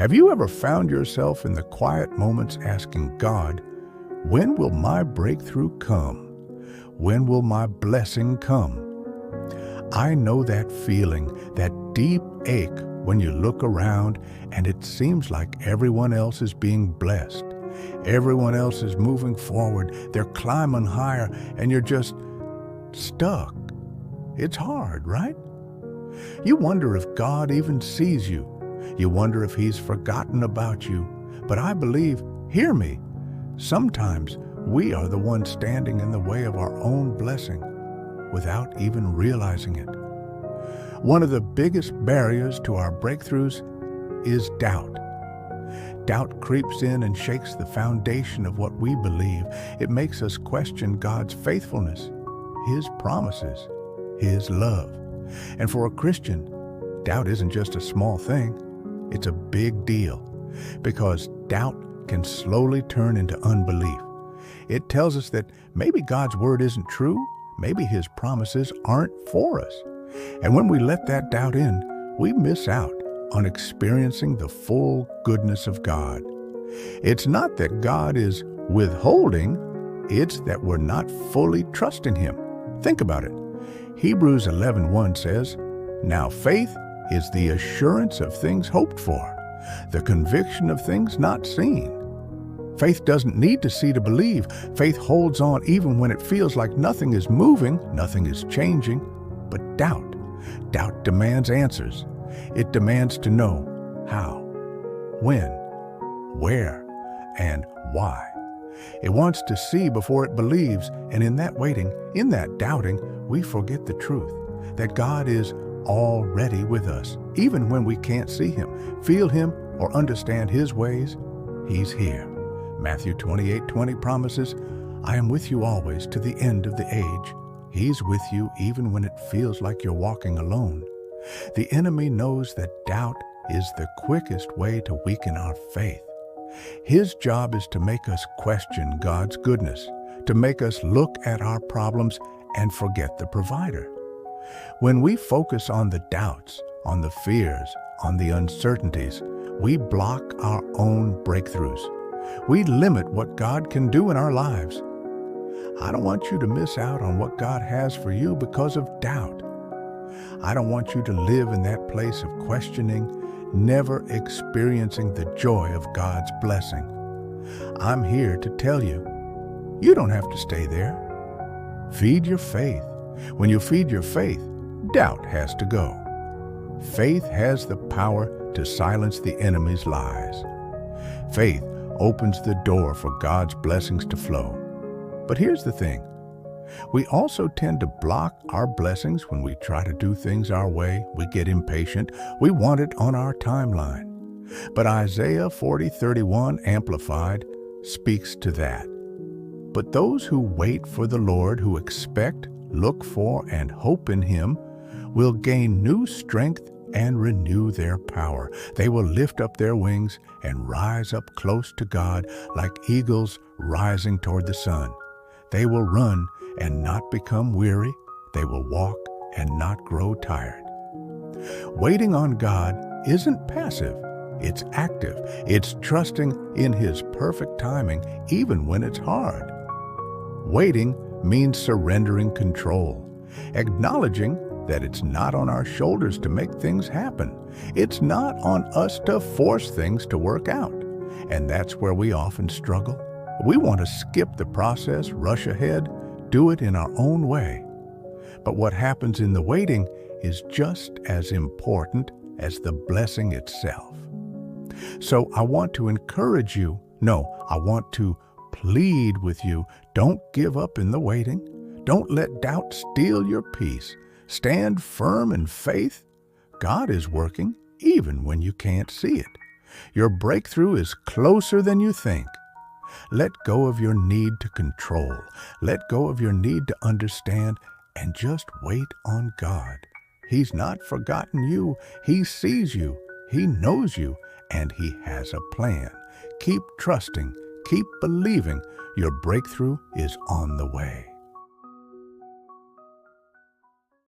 Have you ever found yourself in the quiet moments asking God, when will my breakthrough come? When will my blessing come? I know that feeling, that deep ache when you look around and it seems like everyone else is being blessed. Everyone else is moving forward, they're climbing higher, and you're just stuck. It's hard, right? You wonder if God even sees you. You wonder if He's forgotten about you. But I believe, hear me, sometimes we are the ones standing in the way of our own blessing without even realizing it. One of the biggest barriers to our breakthroughs is doubt. Doubt creeps in and shakes the foundation of what we believe. It makes us question God's faithfulness, His promises, His love. And for a Christian, doubt isn't just a small thing, it's a big deal, because doubt can slowly turn into unbelief. It tells us that maybe God's word isn't true, maybe His promises aren't for us. And when we let that doubt in, we miss out on experiencing the full goodness of God. It's not that God is withholding, it's that we're not fully trusting Him. Think about it. Hebrews 11:1 says, "Now faith is the assurance of things hoped for, the conviction of things not seen." Faith doesn't need to see to believe. Faith holds on even when it feels like nothing is moving, nothing is changing. But doubt demands answers. It demands to know how, when, where, and why. It wants to see before it believes, and in that waiting, in that doubting, we forget the truth, that God is already with us. Even when we can't see Him, feel Him, or understand His ways, He's here. Matthew 28:20 promises, "I am with you always to the end of the age." He's with you even when it feels like you're walking alone. The enemy knows that doubt is the quickest way to weaken our faith. His job is to make us question God's goodness, to make us look at our problems and forget the provider. When we focus on the doubts, on the fears, on the uncertainties, we block our own breakthroughs. We limit what God can do in our lives. I don't want you to miss out on what God has for you because of doubt. I don't want you to live in that place of questioning, never experiencing the joy of God's blessing. I'm here to tell you, you don't have to stay there. Feed your faith. When you feed your faith, doubt has to go. Faith has the power to silence the enemy's lies. Faith opens the door for God's blessings to flow. But here's the thing. We also tend to block our blessings when we try to do things our way. We get impatient. We want it on our timeline. But Isaiah 40:31 Amplified speaks to that. But those who wait for the Lord, who expect, look for, and hope in Him, will gain new strength and renew their power. They will lift up their wings and rise up close to God like eagles rising toward the sun. They will run and not become weary. They will walk and not grow tired. Waiting on God isn't passive. It's active. It's trusting in His perfect timing, even when it's hard. Waiting means surrendering control, acknowledging that it's not on our shoulders to make things happen. It's not on us to force things to work out. And that's where we often struggle. We want to skip the process, rush ahead, do it in our own way. But what happens in the waiting is just as important as the blessing itself. So I want to encourage you, I want to plead with you, don't give up in the waiting. Don't let doubt steal your peace. Stand firm in faith. God is working even when you can't see it. Your breakthrough is closer than you think. Let go of your need to control. Let go of your need to understand and just wait on God. He's not forgotten you. He sees you. He knows you, and He has a plan. Keep trusting. Keep believing. Your breakthrough is on the way.